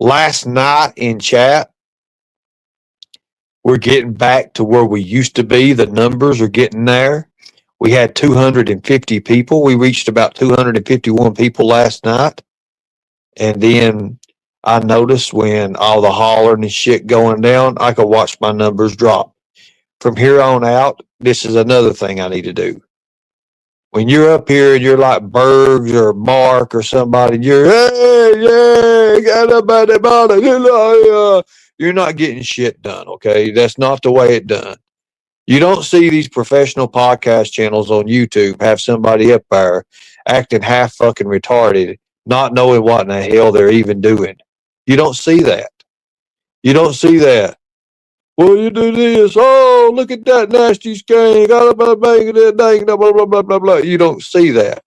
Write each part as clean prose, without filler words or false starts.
Last night in chat, we're getting back to where we used to be. The numbers are getting there. We had 250 people. We reached about 251 people last night. And then I noticed when all the hollering and shit going down, I could watch my numbers drop. From here on out, this is another thing I need to do. When you're up here and you're like Bergs or Mark or somebody, you're, hey, yeah, got about it. You're not getting shit done, okay? That's not the way it done. You don't see these professional podcast channels on YouTube have somebody up there acting half fucking retarded, not knowing what in the hell they're even doing. You don't see that. You don't see that. Well, you do this. Oh, look at that nasty skank. Blah, blah, blah, blah, blah. You don't see that.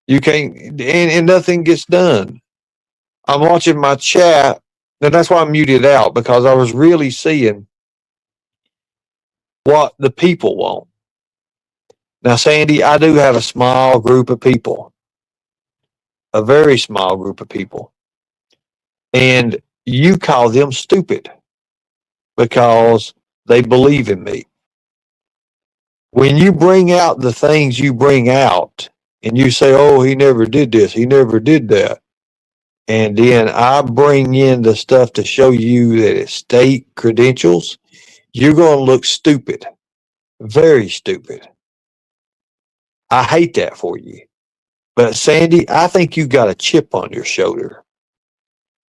You can't, and nothing gets done. I'm watching my chat, and that's why I muted out, because I was really seeing what the people want. Now, Sandy, I do have a small group of people, a very small group of people, and you call them stupid because they believe in me. When you bring out the things you bring out and you say, oh, he never did this, he never did that, and then I bring in the stuff to show you that it's state credentials, you're going to look stupid, very stupid. I hate that for you. But Sandy, I think you got a chip on your shoulder.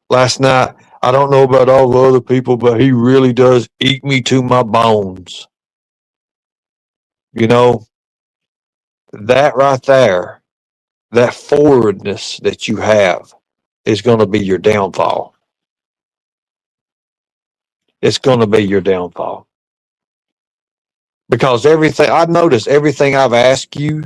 Last night, I don't know about all the other people, but he really does eat me to my bones. You know, that right there, that forwardness that you have is going to be your downfall. It's going to be your downfall. Because everything, I've noticed everything I've asked you,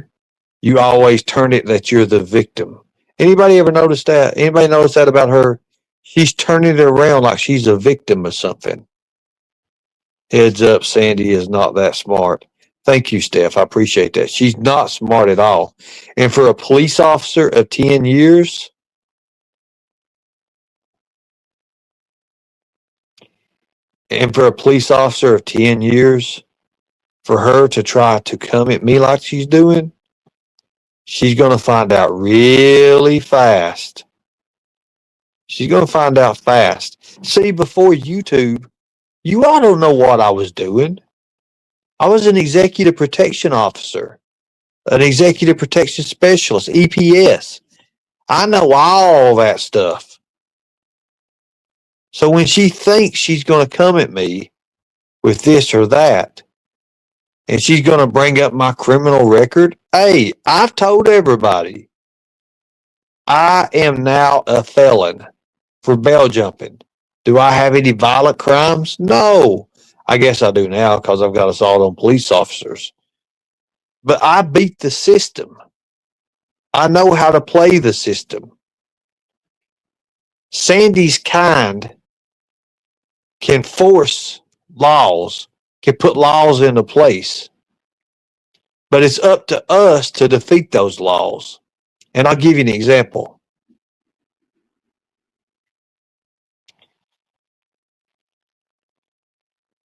you always turn it that you're the victim. Anybody ever notice that? Anybody notice that about her? She's turning it around like she's a victim of something. Heads up, Sandy is not that smart. Thank you, Steph. I appreciate that. She's not smart at all. And for a police officer of 10 years, for her to try to come at me like she's doing, she's going to find out really fast. She's going to find out fast. See, before YouTube, you all don't know what I was doing. I was an executive protection officer, an executive protection specialist, EPS. I know all that stuff. So when she thinks she's going to come at me with this or that, and she's going to bring up my criminal record, hey, I've told everybody I am now a felon for bail jumping. Do I have any violent crimes? No. I guess I do now because I've got assault on police officers. But I beat the system. I know how to play the system. Sandy's kind can force laws, can put laws into place. But it's up to us to defeat those laws. And I'll give you an example.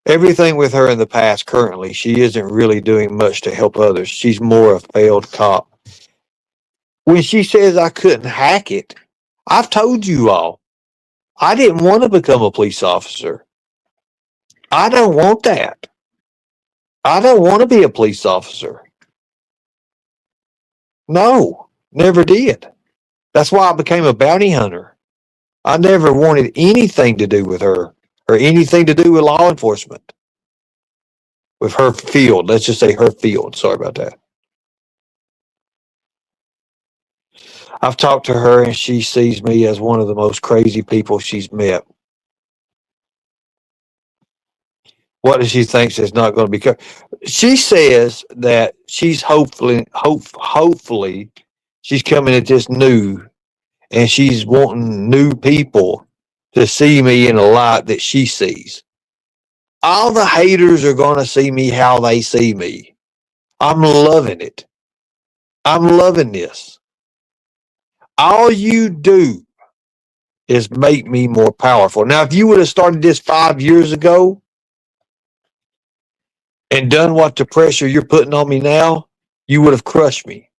Everything with her in the past currently, she isn't really doing much to help others. She's more a failed cop. When she says I couldn't hack it, I've told you all, I didn't want to become a police officer. I don't want that. I don't want to be a police officer. No, never did. That's why I became a bounty hunter. I never wanted anything to do with her or anything to do with law enforcement. With her field. Let's just say her field. Sorry about that. I've talked to her and she sees me as one of the most crazy people she's met. What does she think is not going to be? She says that she's hopefully she's coming at this new, and she's wanting new people to see me in a light that she sees. All the haters are going to see me how they see me. I'm loving it. I'm loving this. All you do is make me more powerful. Now, if you would have started this 5 years ago and done what the pressure you're putting on me now, you would have crushed me.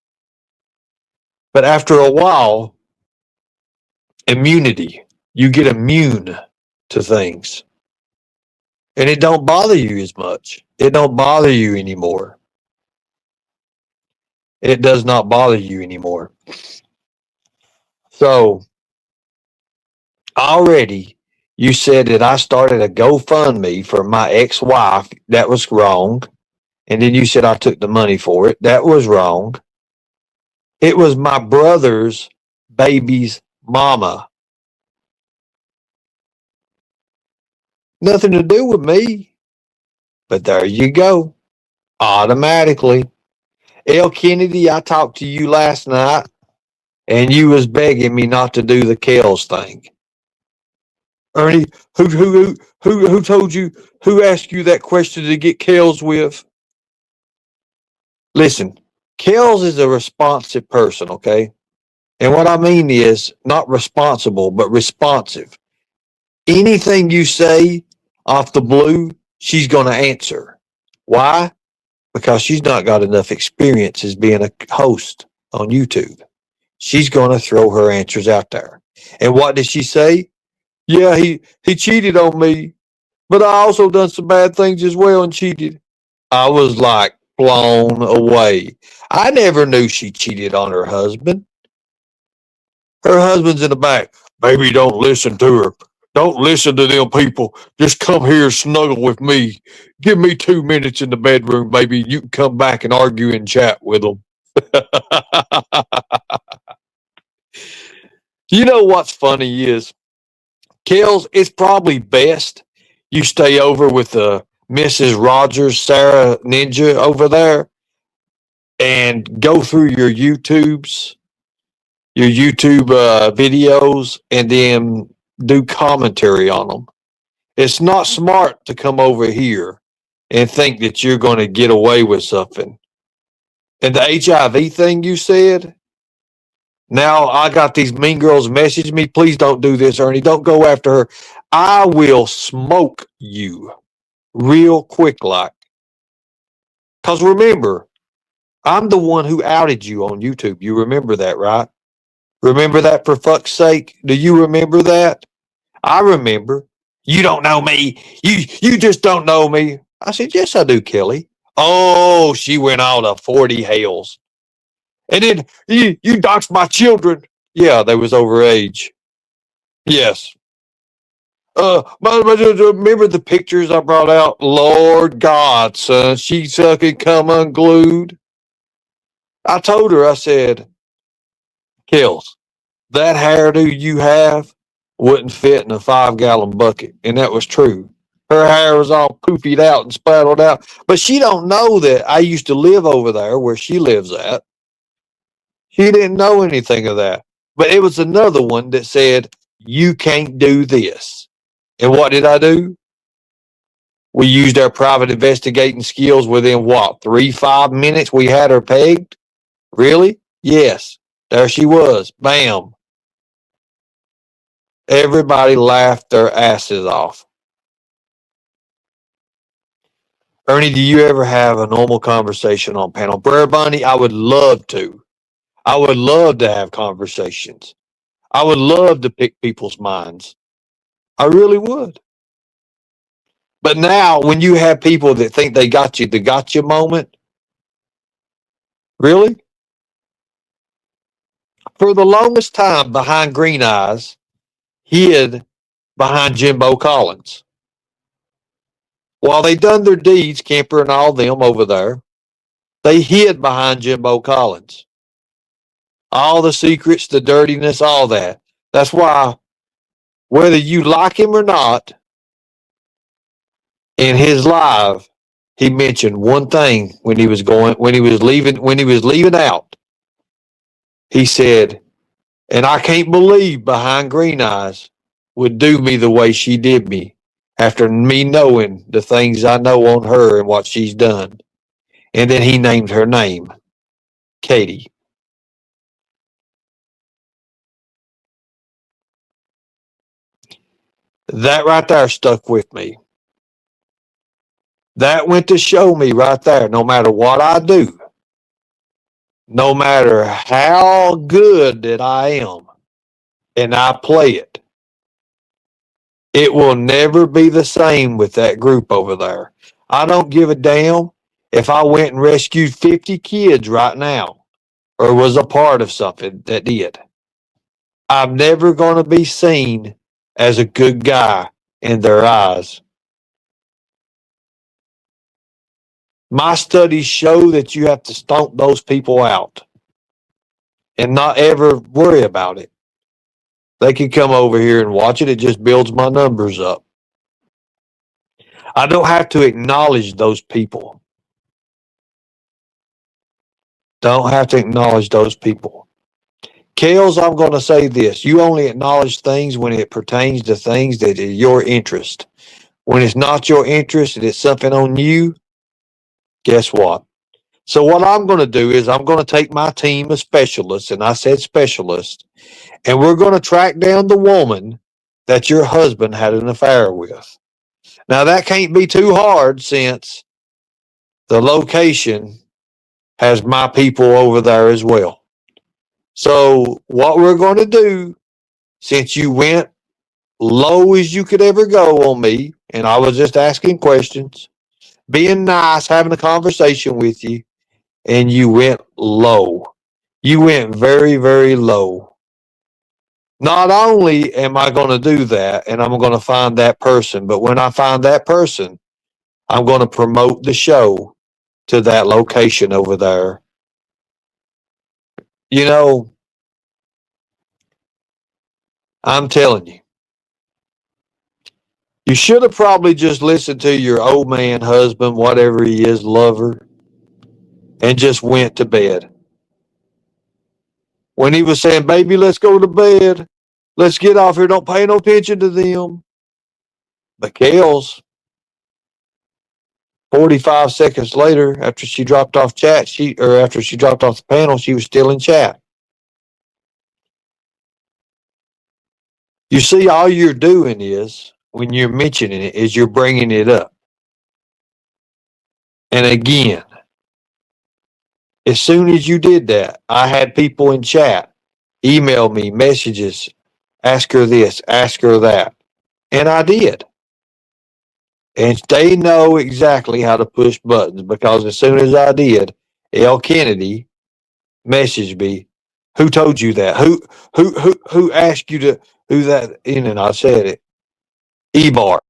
But after a while, immunity, you get immune to things. And it don't bother you as much. It don't bother you anymore. It does not bother you anymore. So already you said that I started a GoFundMe for my ex-wife. That was wrong. And then you said I took the money for it. That was wrong. It was my brother's baby's mama. Nothing to do with me. But there you go. Automatically. L. Kennedy, I talked to you last night and you was begging me not to do the Kells thing. Ernie, who told you, who asked you that question to get Kells with? Listen, Kells is a responsive person, okay? And what I mean is not responsible, but responsive. Anything you say off the blue, she's going to answer. Why? Because she's not got enough experience as being a host on YouTube. She's going to throw her answers out there. And what did she say? Yeah, he cheated on me, but I also done some bad things as well and cheated. I was like blown away. I never knew she cheated on her husband. Her husband's in the back. Baby, don't listen to her. Don't listen to them people. Just come here and snuggle with me. Give me 2 minutes in the bedroom, baby. You can come back and argue and chat with them. You know what's funny is, Kells, it's probably best you stay over with Mrs. Rogers, Sarah Ninja over there, and go through your YouTube videos, and then do commentary on them. It's not smart to come over here and think that you're going to get away with something. And the HIV thing you said, now I got these mean girls message me. Please don't do this, Ernie. Don't go after her. I will smoke you real quick like. Because remember, I'm the one who outed you on YouTube. You remember that, right? Remember that, for fuck's sake? Do you remember that? I remember. You don't know me. You just don't know me. I said, yes, I do, Kelly. Oh, she went out of 40 hails. And then you doxed my children. Yeah, they was over age. Yes. But remember the pictures I brought out? Lord God, son, she sucking come unglued. I told her, I said, Kells, that hairdo you have wouldn't fit in a 5-gallon bucket. And that was true. Her hair was all poopied out and spattled out. But she don't know that I used to live over there where she lives at. She didn't know anything of that. But it was another one that said, you can't do this. And what did I do? We used our private investigating skills within what, 3-5 minutes we had her pegged? Really? Yes. There she was. Bam. Everybody laughed their asses off. Ernie, do you ever have a normal conversation on panel? Brer Bunny, I would love to. I would love to have conversations. I would love to pick people's minds. I really would. But now, when you have people that think they got you, the gotcha moment, really? For the longest time, behind Green Eyes, hid behind Jimbo Collins. While they done their deeds, Kemper and all them over there, they hid behind Jimbo Collins. All the secrets, the dirtiness, all that. That's why, whether you like him or not, in his live, he mentioned one thing when he was leaving out. He said, and I can't believe behind Green Eyes would do me the way she did me after me knowing the things I know on her and what she's done. And then he named her name, Katie. That right there stuck with me. That went to show me right there, no matter what I do, no matter how good that I am, and I play it, it will never be the same with that group over there. I don't give a damn if I went and rescued 50 kids right now or was a part of something that did. I'm never going to be seen as a good guy in their eyes. My studies show that you have to stomp those people out and not ever worry about it. They can come over here and watch it. It just builds my numbers up. I don't have to acknowledge those people. Don't have to acknowledge those people. Kales, I'm going to say this. You only acknowledge things when it pertains to things that are your interest. When it's not your interest and it's something on you, guess what? So what I'm going to do is I'm going to take my team of specialists, and I said specialists, and we're going to track down the woman that your husband had an affair with. Now that can't be too hard since the location has my people over there as well. So what we're going to do, since you went low as you could ever go on me, and I was just asking questions, being nice, having a conversation with you, and you went low. You went very, very low. Not only am I going to do that and I'm going to find that person, but when I find that person, I'm going to promote the show to that location over there. You know, I'm telling you, you should have probably just listened to your old man husband, whatever he is, lover, and just went to bed. When he was saying, baby, let's go to bed. Let's get off here. Don't pay no attention to them. But Kels, 45 seconds later, after she dropped off after she dropped off the panel, she was still in chat. You see, all you're doing is, when you're mentioning it, is you're bringing it up. And again, as soon as you did that, I had people in chat email me messages, ask her this, ask her that. And I did. And they know exactly how to push buttons because as soon as I did, L. Kennedy messaged me, who told you that? Who asked you to who that in? And I said it. Ebar.